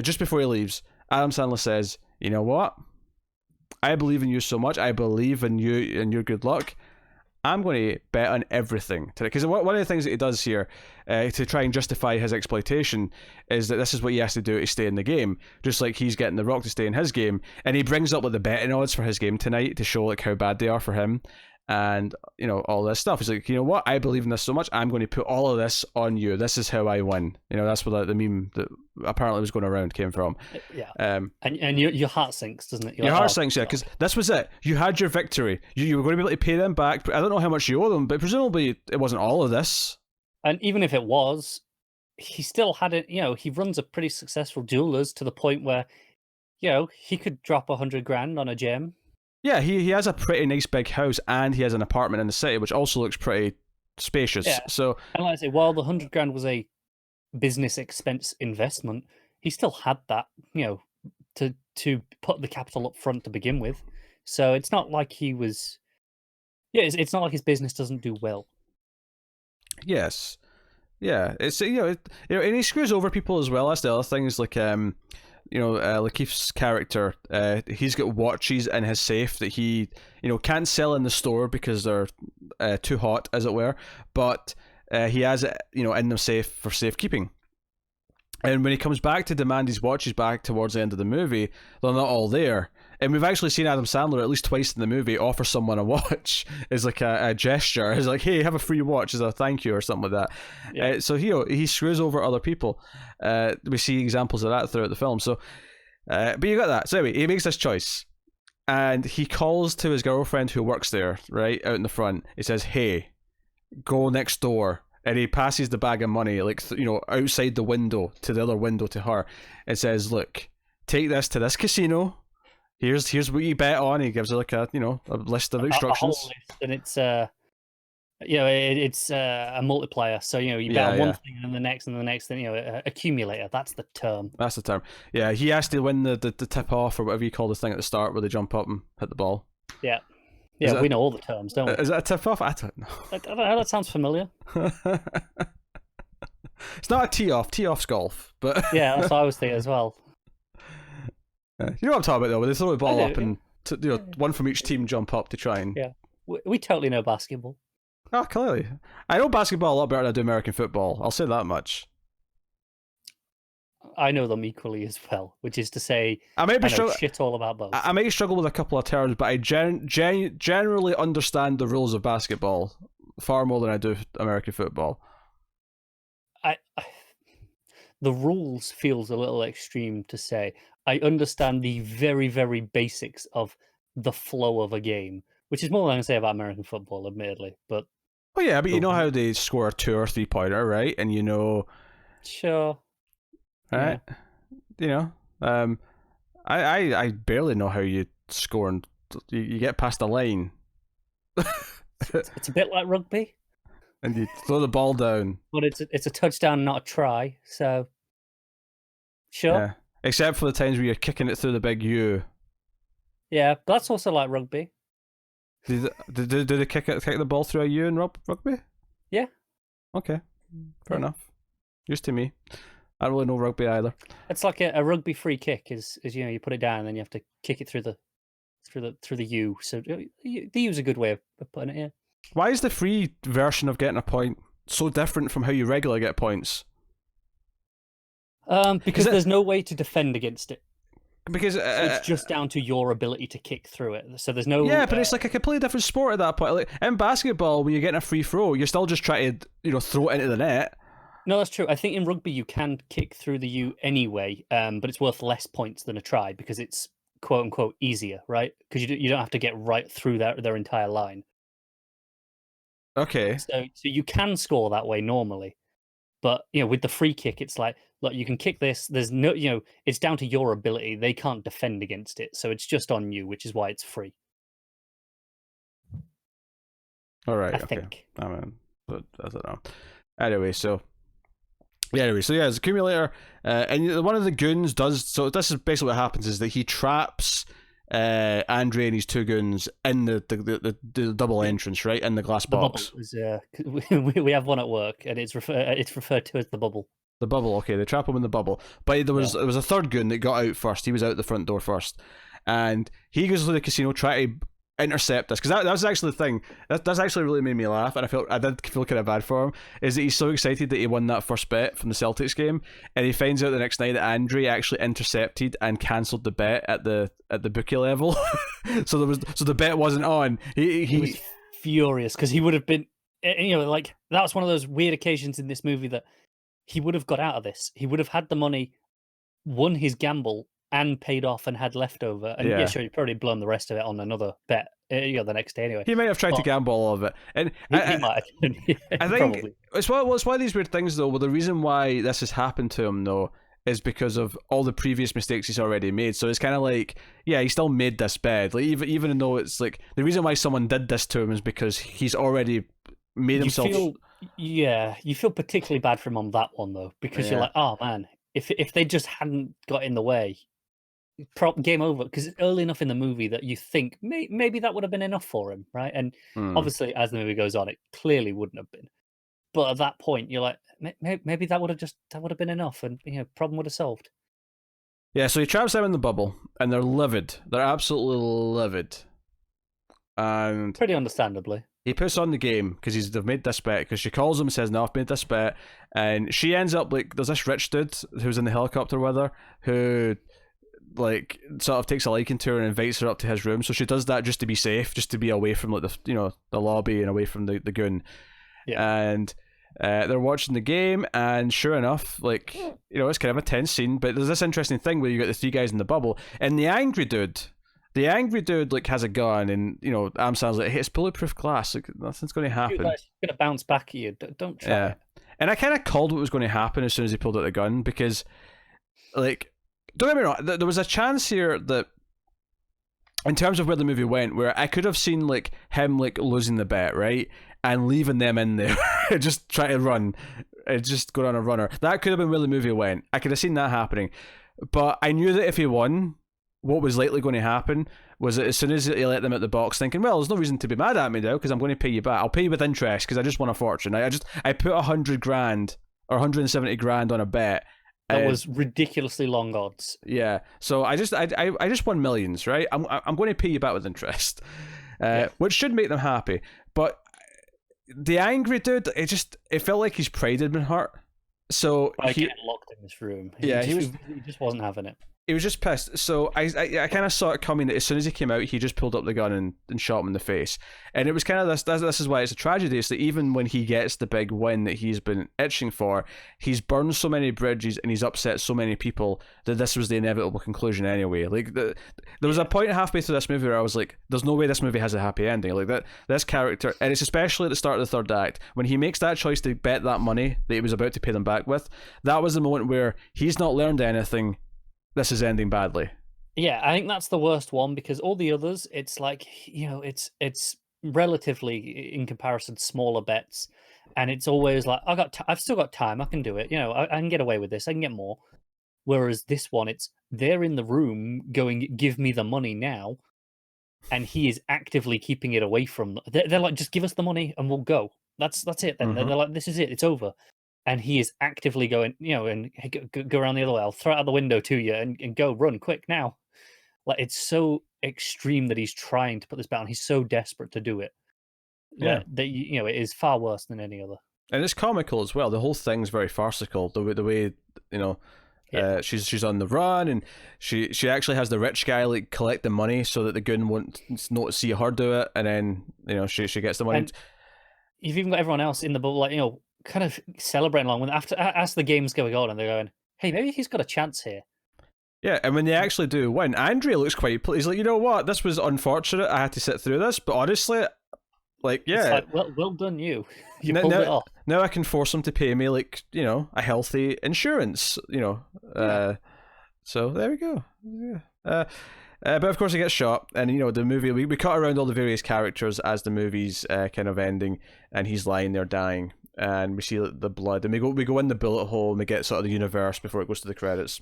Just before he leaves, Adam Sandler says, "You know what? I believe in you so much. I believe in you and your good luck. I'm going to bet on everything today." Because one of the things that he does here to try and justify his exploitation is that this is what he has to do to stay in the game, just like he's getting the Rock to stay in his game. And he brings up like the betting odds for his game tonight to show like how bad they are for him, and all this stuff. He's like, "You know what? I believe in this so much. I'm going to put all of this on you. This is how I win." That's where the meme that apparently was going around came from. Yeah. And your heart sinks, doesn't it? Your heart sinks, yeah, because this was it. You had your victory. You were going to be able to pay them back. I don't know how much you owe them, but presumably it wasn't all of this. And even if it was, he still had it. He runs a pretty successful jewelers to the point where, he could drop 100 grand on a gem. Yeah, he has a pretty nice big house, and he has an apartment in the city, which also looks pretty spacious. Yeah. So, and like I say, while the 100 grand was a business expense investment, he still had that, to put the capital up front to begin with. So it's not like he was. Yeah, it's not like his business doesn't do well. Yes. Yeah, it's and he screws over people as well. That's the other thing. Is like LaKeith's character, he's got watches in his safe that he can't sell in the store because they're too hot, as it were, but he has it in the safe for safekeeping. And when he comes back to demand his watches back towards the end of the movie, they're not all there. And we've actually seen Adam Sandler at least twice in the movie offer someone a watch as like a gesture. He's like, "Hey, have a free watch as a thank you," or something like that. Yeah. So he screws over other people. We see examples of that throughout the film. So, but you got that. So anyway, he makes this choice, and he calls to his girlfriend who works there, right out in the front. He says, "Hey, go next door." And he passes the bag of money, like outside the window to the other window to her, and says, "Look, take this to this casino. Here's what you bet on. He gives her like a list of instructions. A whole list, and it's it's a multiplier. So you bet on one thing and then the next and the next thing. Accumulator. That's the term. That's the term. Yeah, he has to win the tip off or whatever you call the thing at the start where they jump up and hit the ball. Yeah. Yeah, we know all the terms, don't we? Is that a tip off? I don't know. I don't know. That sounds familiar. It's not a tee off. Tee off's golf, but yeah, that's what I was thinking as well. You know what I'm talking about though, where they throw the ball up and one from each team jump up to try and. Yeah, we totally know basketball. Oh, clearly, I know basketball a lot better than I do American football. I'll say that much. I know them equally as well, which is to say, I know shit all about both. I may struggle with a couple of terms, but I generally understand the rules of basketball far more than I do American football. The rules feels a little extreme to say. I understand the very, very basics of the flow of a game, which is more than I can say about American football, admittedly. But yeah, but you know how they score a 2 or 3 pointer, right? And sure. Right, yeah. I barely know how you score and you get past the line. It's a bit like rugby, and you throw the ball down. But it's a touchdown, not a try. So sure. Yeah, except for the times where you're kicking it through the big U. Yeah, but that's also like rugby. Do they kick the ball through a U in rugby? Yeah. Okay, fair enough. Used to me. I don't really know rugby either. It's like a rugby free kick is you put it down and then you have to kick it through the U. So the U is a good way of putting it. Yeah. Why is the free version of getting a point so different from how you regularly get points? Because there's no way to defend against it. Because so it's just down to your ability to kick through it. So there's no. Yeah, but it's like a completely different sport at that point. Like in basketball, when you're getting a free throw, you're still just trying to throw it into the net. No, that's true. I think in rugby you can kick through the U anyway, but it's worth less points than a try because it's quote unquote easier, right? Because you don't have to get right through their entire line. Okay. So you can score that way normally, but with the free kick, it's like, look, you can kick this. There's no, it's down to your ability. They can't defend against it, so it's just on you, which is why it's free. All right. I think. I mean, but I don't know. Anyway, so it's accumulator, and one of the goons does. So this is basically what happens: is that he traps Andre and his 2 goons in the double entrance, right in the glass box. The bubble is, we have one at work, and it's referred to as the bubble. The bubble, okay. They trap him in the bubble, but there was a 3rd goon that got out first. He was out the front door first, and he goes to the casino try to intercept us, because that was actually the thing that's actually really made me laugh, and I did feel kind of bad for him, is that he's so excited that he won that first bet from the Celtics game, and he finds out the next night that Andre actually intercepted and cancelled the bet at the bookie level. so the bet wasn't on. He was furious because he would have been, like, that was one of those weird occasions in this movie that he would have got out of this. He would have had the money, won his gamble, and paid off and had leftover. And sure, he'd probably blown the rest of it on another bet, the next day anyway. He might have tried to gamble all of it. And he might have. I think probably. It's one of these weird things, though. Well, the reason why this has happened to him, though, is because of all the previous mistakes he's already made. So it's kind of like, yeah, he still made this bed. Like, even though it's like, the reason why someone did this to him is because he's already made himself... You feel particularly bad for him on that one, though, because you're like, oh, man, if they just hadn't got in the way... game over, because it's early enough in the movie that you think maybe that would have been enough for him, right? And obviously, as the movie goes on, it clearly wouldn't have been. But at that point, you're like, maybe that would have been enough, and problem would have solved. Yeah, so he traps them in the bubble, and they're livid. They're absolutely livid, and pretty understandably. He puts on the game because they've made this bet, because she calls him and says, no, I've made this bet, and she ends up like, there's this rich dude who's in the helicopter with her who like sort of takes a liking to her and invites her up to his room. So she does that just to be safe, just to be away from like the lobby and away from the goon. Yeah. And they're watching the game, and sure enough, like, it's kind of a tense scene, but there's this interesting thing where you got the 3 guys in the bubble, and the angry dude like has a gun, and Amsterdam's like, hey, it's bulletproof glass, like nothing's going to happen. It's going to bounce back at you. Don't try it. And I kind of called what was going to happen as soon as he pulled out the gun, because like don't get me wrong, there was a chance here that, in terms of where the movie went, where I could have seen like him like losing the bet, right, and leaving them in there, just try to run, just go on a runner. That could have been where the movie went. I could have seen that happening, but I knew that if he won, what was likely going to happen was that as soon as he let them out the box, thinking, well, there's no reason to be mad at me now because I'm going to pay you back. I'll pay you with interest because I just won a fortune. I put 100 grand or 170 grand on a bet. That was ridiculously long odds. Yeah, so I just won millions, right? I'm going to pay you back with interest, which should make them happy. But the angry dude, it felt like his pride had been hurt. So he get locked in this room. He just wasn't having it. He was just pissed. So I kind of saw it coming that as soon as he came out, he just pulled up the gun and shot him in the face. And it was kind of this is why it's a tragedy. Is that even when he gets the big win that he's been itching for, he's burned so many bridges and he's upset so many people that this was the inevitable conclusion anyway. Like there was a point halfway through this movie where I was like, "There's no way this movie has a happy ending." Like this character, and it's especially at the start of the third act when he makes that choice to bet that money that he was about to pay them back with. That was the moment where he's not learned anything. This is ending badly. Yeah, I think that's the worst one because all the others, it's like, it's relatively, in comparison, smaller bets, and it's always like, I've still got time, I can do it. I can get away with this, I can get more. Whereas this one, it's they're in the room going, give me the money now, and he is actively keeping it away from them. They're like, just give us the money and we'll go. That's it. Then they're like, this is it, it's over. And he is actively going, and go around the other way. I'll throw it out the window to you and go run quick now. Like, it's so extreme that he's trying to put this down. He's so desperate to do it. That it is far worse than any other. And it's comical as well. The whole thing's very farcical. The way she's on the run, and she actually has the rich guy like collect the money so that the goon won't see her do it, and then she gets the money. And you've even got everyone else in the bubble, like kind of celebrating along with as the game's going on, and they're going, "Hey, maybe he's got a chance here." Yeah, and when they actually do win, Andrea looks quite pleased. He's like, you know what, this was unfortunate. I had to sit through this, but honestly, like, yeah, it's like, well done, you. You pulled it off. Now I can force him to pay me like a healthy insurance. So there we go. Yeah. But of course he gets shot, and the movie we cut around all the various characters as the movie's kind of ending, and he's lying there dying. And we see the blood, and we go in the bullet hole, and we get sort of the universe before it goes to the credits.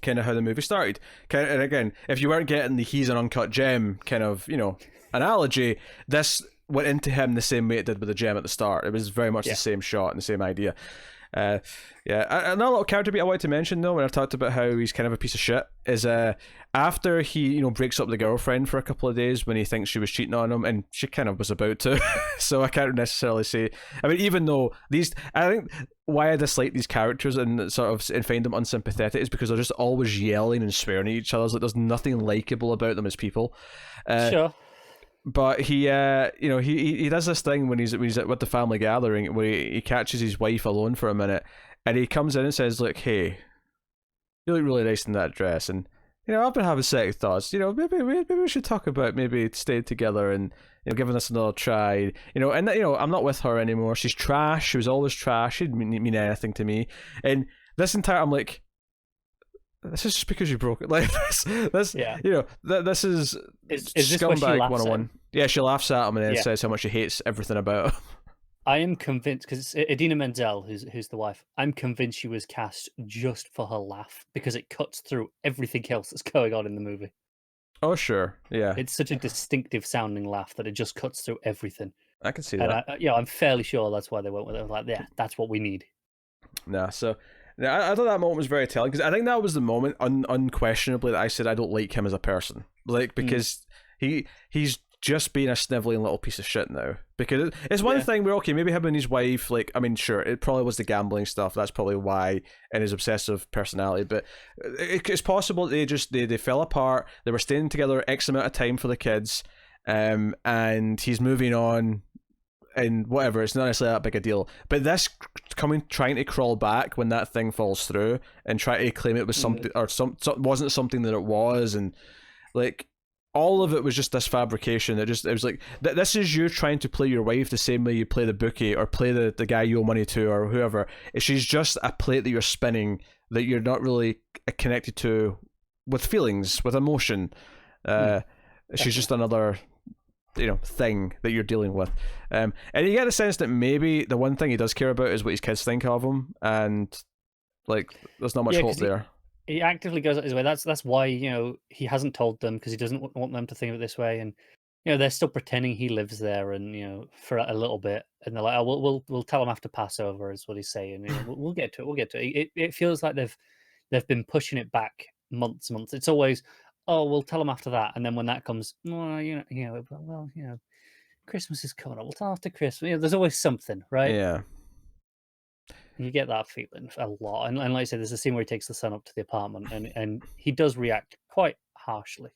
Kind of how the movie started. And again, if you weren't getting the he's an uncut gem kind of analogy, this went into him the same way it did with the gem at the start. It was very much the same shot and the same idea. Another little character beat I wanted to mention though, when I've talked about how he's kind of a piece of shit, is after he breaks up the girlfriend for a couple of days when he thinks she was cheating on him, and she kind of was about to. So I can't necessarily say. I mean, even though I think why I dislike these characters and find them unsympathetic is because they're just always yelling and swearing at each other. Like there's nothing likable about them as people. Sure. But he does this thing when he's with the family gathering where he catches his wife alone for a minute, and he comes in and says, "Look, hey, you look really nice in that dress, and I've been having second thoughts. Maybe we should talk about maybe staying together and giving this another try. And I'm not with her anymore. She's trash. She was always trash. She didn't mean anything to me. And this entire, I'm like, this is just because you broke it. Like this, yeah. This is scumbag 101. Yeah, she laughs at him and then says how much she hates everything about him. I am convinced, because Idina Menzel, who's the wife, I'm convinced she was cast just for her laugh, because it cuts through everything else that's going on in the movie. Oh, sure. Yeah. It's such a distinctive sounding laugh that it just cuts through everything. I can see that. I'm fairly sure that's why they went with it. I was like, yeah, that's what we need. Nah, so... I thought that moment was very telling, because I think that was the moment, unquestionably, that I said I don't like him as a person. Like, because he's just being a sniveling little piece of shit now. Because it's one thing where, okay, maybe him and his wife, like, I mean, sure, it probably was the gambling stuff. That's probably why, and his obsessive personality. But it's possible they fell apart. They were staying together X amount of time for the kids, and he's moving on. And whatever, it's not necessarily that big a deal. But this trying to crawl back when that thing falls through and try to claim it was something or wasn't something that it was, and like all of it was just this fabrication. It was like this is you trying to play your wife the same way you play the bookie or play the guy you owe money to or whoever. She's just a plate that you're spinning that you're not really connected to with feelings, with emotion. She's just another thing that you're dealing with, and you get the sense that maybe the one thing he does care about is what his kids think of him, and like there's not much hope there. He actively goes out his way. That's why he hasn't told them, because he doesn't want them to think of it this way, and they're still pretending he lives there, and for a little bit, and they're like, oh, we'll tell him after Passover is what he's saying. We'll get to it. We'll get to it. It feels like they've been pushing it back months. It's always, oh, we'll tell him after that, and then when that comes, well, Christmas is coming up. We'll tell him after Christmas. There's always something, right? Yeah. You get that feeling a lot, and like I said, there's a scene where he takes the son up to the apartment, and he does react quite harshly.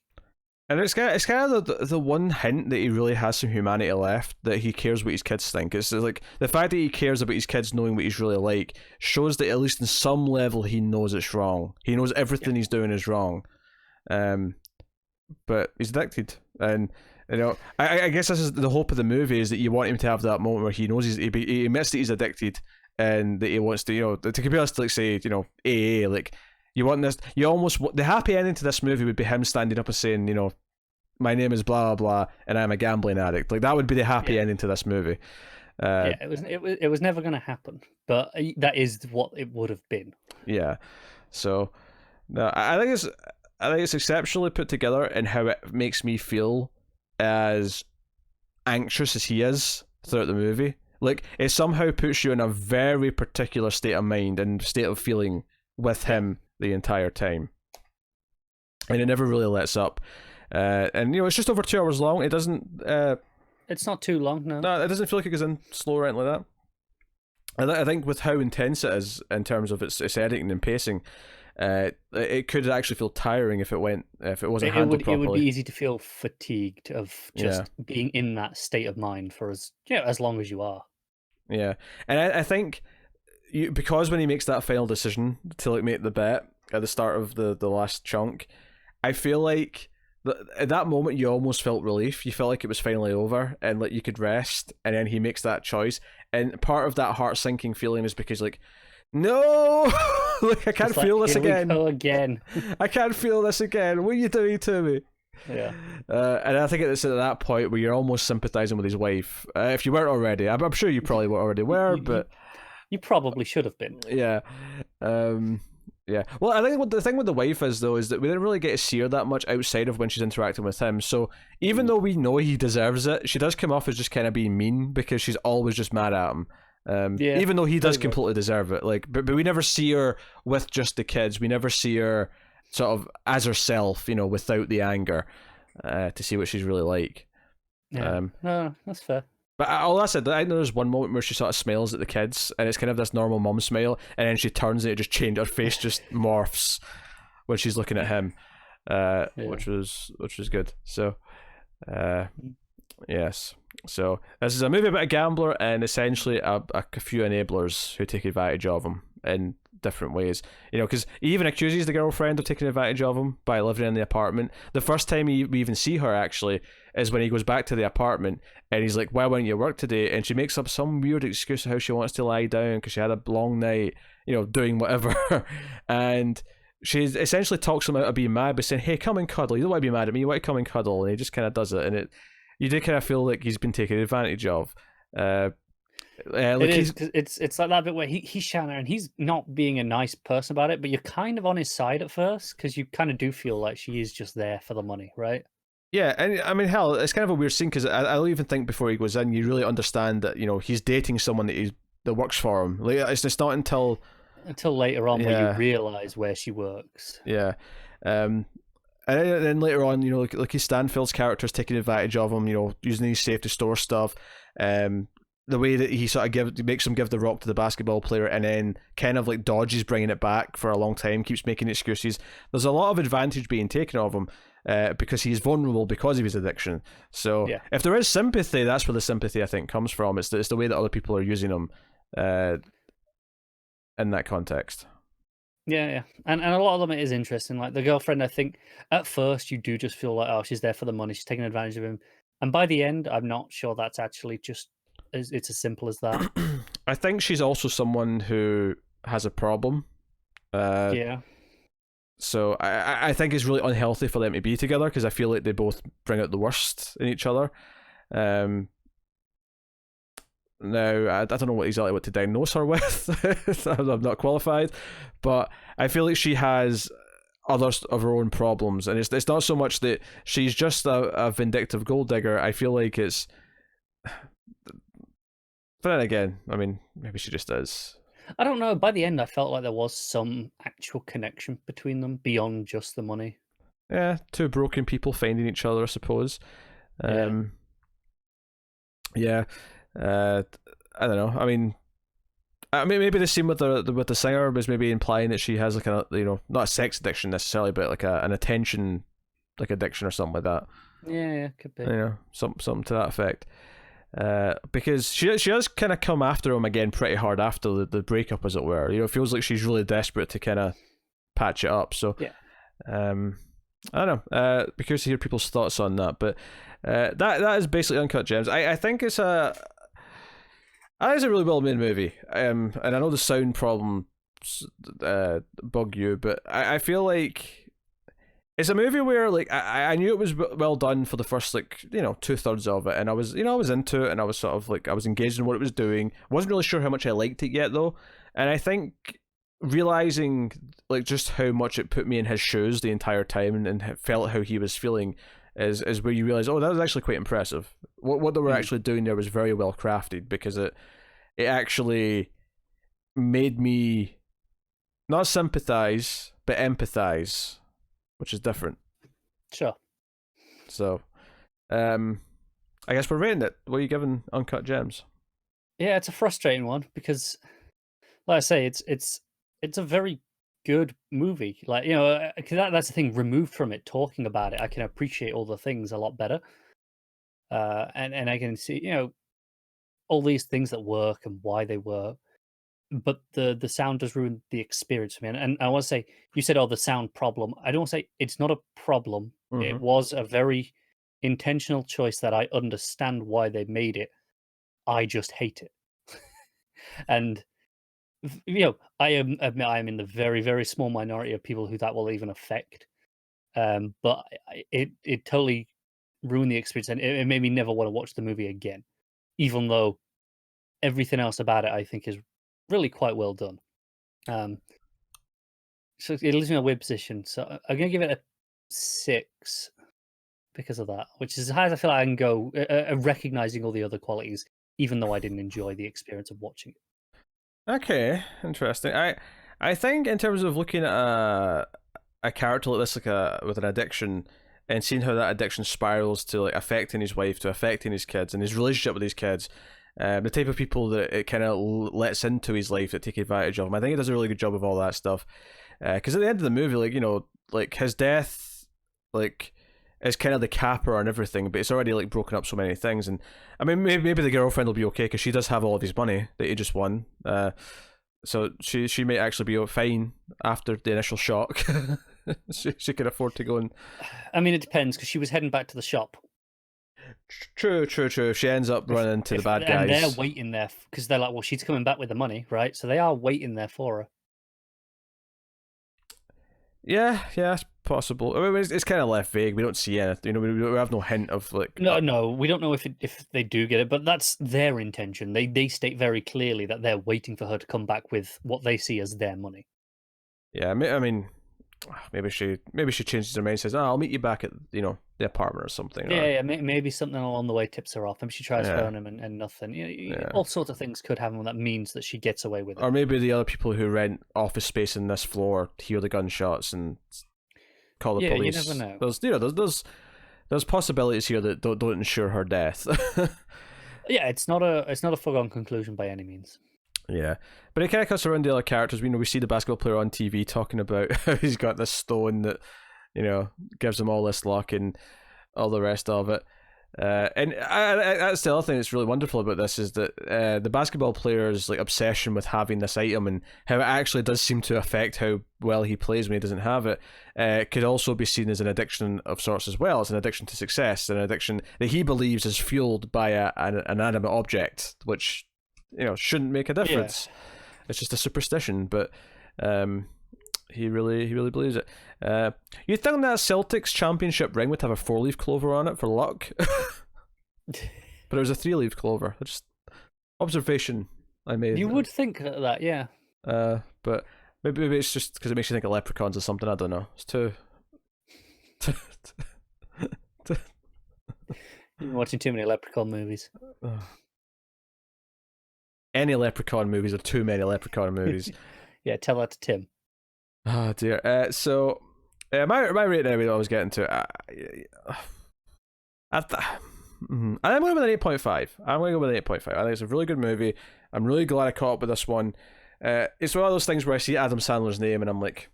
And it's kind of the one hint that he really has some humanity left, that he cares what his kids think. It's like the fact that he cares about his kids knowing what he's really like shows that at least in some level he knows it's wrong. He knows everything he's doing is wrong, but he's addicted. And I guess this is the hope of the movie, is that you want him to have that moment where he knows he admits that he's addicted, and that he wants to to compare us to, like, say, AA. Like, you want this, the happy ending to this movie would be him standing up and saying, my name is blah blah blah and I'm a gambling addict. Like, that would be the happy ending to this movie. It was never going to happen, but that is what it would have been. Yeah. So no, I think it's exceptionally put together in how it makes me feel as anxious as he is throughout the movie. Like, it somehow puts you in a very particular state of mind and state of feeling with him the entire time, and it never really lets up. And it's just over 2 hours long. It doesn't. It's not too long, no. No, it doesn't feel like it goes in slow or anything like that. I think with how intense it is in terms of its editing and pacing, it could actually feel tiring if it wasn't handled properly. It would be easy to feel fatigued of just being in that state of mind for as long as you are. Yeah, and I think because when he makes that final decision to, like, make the bet at the start of the last chunk, I feel like at that moment you almost felt relief. You felt like it was finally over and, like, you could rest, and then he makes that choice, and part of that heart sinking feeling is because, like, no, like, I can't feel this again. Here we go again. I can't feel this again. What are you doing to me? Yeah. And I think it's at that point where you're almost sympathizing with his wife. If you weren't already, I'm sure you probably already were, but you probably should have been. Yeah. Yeah. Well, I think the thing with the wife is, though, is that we didn't really get to see her that much outside of when she's interacting with him. So even though we know he deserves it, she does come off as just kind of being mean because she's always just mad at him. Even though he does completely deserve it. Like, but we never see her with just the kids. We never see her sort of as herself, without the anger, to see what she's really like. Yeah. No, that's fair. But all that said, I know there's one moment where she sort of smiles at the kids, and it's kind of this normal mum smile, and then she turns and it just changes. Her face just morphs when she's looking at him, which was good. So, yes. So this is a movie about a gambler and essentially a few enablers who take advantage of him in different ways. Because he even accuses the girlfriend of taking advantage of him by living in the apartment. The first time we even see her, actually, is when he goes back to the apartment and he's like, why won't you work today? And she makes up some weird excuse of how she wants to lie down because she had a long night, doing whatever. And she essentially talks him out of being mad by saying, hey, come and cuddle. You don't want to be mad at me, you want to come and cuddle. And he just kind of does it. And you do kind of feel like he's been taken advantage of. It's like that bit where he's shouting and he's not being a nice person about it, but you're kind of on his side at first because you kind of do feel like she is just there for the money, right? Yeah, and I mean, hell, it's kind of a weird scene because I don't even think before he goes in you really understand that he's dating someone that works for him. Like, it's not until later on where you realize where she works. Yeah, and then later on, like his Stanfield's character's taking advantage of him, using his safe to store stuff. The way that he sort of makes him give the rock to the basketball player and then kind of like dodges bringing it back for a long time, keeps making excuses. There's a lot of advantage being taken of him because he's vulnerable because of his addiction. So if there is sympathy, that's where the sympathy, I think, comes from. It's the way that other people are using him in that context. Yeah. And a lot of them, it is interesting. Like the girlfriend, I think, at first you do just feel like, oh, she's there for the money, she's taking advantage of him. And by the end, I'm not sure that's actually just... It's as simple as that. I think she's also someone who has a problem Yeah. So I think it's really unhealthy for them to be together because I feel like they both bring out the worst in each other. Now, I don't know exactly what to diagnose her with. I'm not qualified, but I feel like she has others of her own problems, and it's not so much that she's just a vindictive gold digger. I feel like it's, but then again, I mean, maybe she just is. I don't know. By the end, I felt like there was some actual connection between them beyond just the money. Yeah, two broken people finding each other, I suppose. Yeah. I don't know. I mean, maybe the scene with the singer was maybe implying that she has like a not a sex addiction necessarily, but like an attention like addiction or something like that. Yeah, could be. Something to that effect. Because she does kind of come after him again pretty hard after the breakup, as it were. It feels like she's really desperate to kind of patch it up. So yeah. I don't know. Be curious to hear people's thoughts on that. But that is basically Uncut Gems. I think it's a really well made movie. And I know the sound problems bug you, but I feel like it's a movie where like I knew it was well done for the first 2/3 of it, and I was into it, and I was sort of like I was engaged in what it was doing. Wasn't really sure how much I liked it yet though, and I think realizing like just how much it put me in his shoes the entire time and felt how he was feeling is where you realize, oh, that was actually quite impressive. What they were actually doing there was very well crafted, because it actually made me not sympathize but empathize, which is different. Sure. So, I guess we're rating it. What are you giving Uncut Gems? Yeah, it's a frustrating one because, like I say, it's a very good movie. Like, cause that's the thing. Removed from it, talking about it, I can appreciate all the things a lot better. And I can see, all these things that work and why they work. But the sound does ruin the experience for me. And I want to say, you said, "Oh, the sound problem." I don't want to say it's not a problem. Mm-hmm. It was a very intentional choice that I understand why they made it. I just hate it. And I admit I am in the very, very small minority of people who that will even affect. But it totally ruined the experience, and it made me never want to watch the movie again, even though everything else about it I think is really quite well done. So it leaves me in a weird position. So I'm gonna give it a 6 because of that, which is as high as I feel like I can go, recognizing all the other qualities, even though I didn't enjoy the experience of watching it. Okay, interesting. I think in terms of looking at a character like this, like with an addiction, and seeing how that addiction spirals to like affecting his wife, to affecting his kids, and his relationship with his kids, the type of people that it kind of lets into his life that take advantage of him. I think it does a really good job of all that stuff. Because at the end of the movie, like his death, like, is kind of the capper on everything, but it's already like broken up so many things. And I mean, maybe the girlfriend will be okay because she does have all of his money that he just won. So she may actually be fine after the initial shock. she can afford to go and. I mean, it depends, because she was heading back to the shop. True. She ends up running into the bad guys, and they're waiting there because they're like, well, she's coming back with the money, right? So they are waiting there for her. Yeah, it's possible. I mean, it's kind of left vague. We don't see anything. We have no hint of like. No, we don't know if they do get it, but that's their intention. They state very clearly that they're waiting for her to come back with what they see as their money. Yeah, I mean, maybe she changes her mind and says, "Oh, I'll meet you back at the apartment or something." Yeah, maybe something along the way tips her off. Maybe she tries phoning him and nothing. All sorts of things could happen that means that she gets away with it. Or maybe the other people who rent office space in this floor hear the gunshots and call the police. You never know. There's possibilities here that don't ensure her death. Yeah, it's not a foregone conclusion by any means. Yeah, but it kind of cuts around the other characters. We see the basketball player on TV talking about how he's got this stone that gives him all this luck and all the rest of it. And that's the other thing that's really wonderful about this, is that the basketball player's like obsession with having this item and how it actually does seem to affect how well he plays when he doesn't have it, could also be seen as an addiction of sorts as well. It's an addiction to success, an addiction that he believes is fueled by an inanimate object, which shouldn't make a difference. It's just a superstition. But He really believes it. You'd think that Celtics championship ring would have a 4-leaf clover on it for luck, but it was a 3-leaf clover. Just observation I made. You would think that, yeah. But maybe it's just because it makes you think of leprechauns or something. I don't know. It's too. You've been watching too many Leprechaun movies. Any Leprechaun movies or too many Leprechaun movies. Yeah, tell that to Tim. Oh dear. So my rating anyway, I was getting to. I'm going to go with an 8.5. I'm going to go with an 8.5. I think it's a really good movie. I'm really glad I caught up with this one. It's one of those things where I see Adam Sandler's name and I'm like,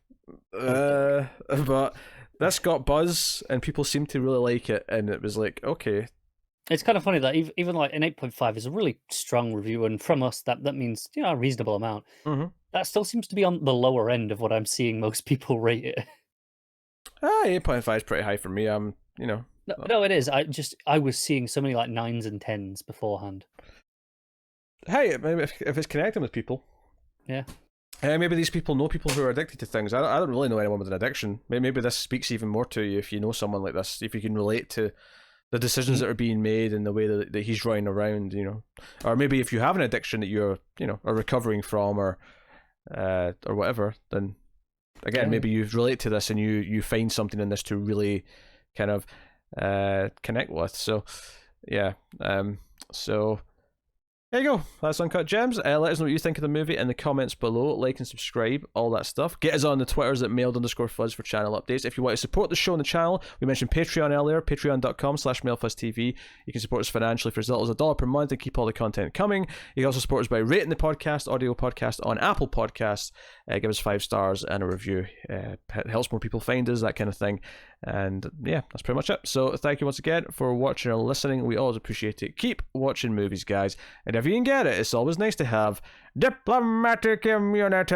but this got buzz and people seem to really like it, and it was like, okay. It's kind of funny that even like an 8.5 is a really strong review, and from us that means a reasonable amount. Mm-hmm. That still seems to be on the lower end of what I'm seeing most people rate it. 8.5 is pretty high for me. No, it is. I was seeing so many like 9s and 10s beforehand. Hey, maybe if it's connecting with people. Yeah. Maybe these people know people who are addicted to things. I don't really know anyone with an addiction. Maybe this speaks even more to you if you know someone like this, if you can relate to the decisions that are being made and the way that he's running around, or maybe if you have an addiction that you're, are recovering from or whatever, then again, maybe you relate to this and you find something in this to really kind of connect with. So, yeah. So there you go. That's Uncut Gems. Let us know what you think of the movie in the comments below. Like and subscribe, all that stuff. Get us on the Twitters at mailed_fuzz for channel updates. If you want to support the show and the channel, we mentioned Patreon earlier, patreon.com/mailfuzztv. You can support us financially for as little as $1 per month and keep all the content coming. You can also support us by rating the podcast, audio podcast, on Apple Podcasts. Give us 5 stars and a review. It helps more people find us, that kind of thing. And yeah, that's pretty much it. So thank you once again for watching and listening. We always appreciate it. Keep watching movies, guys. And if you can get it, it's always nice to have diplomatic immunity.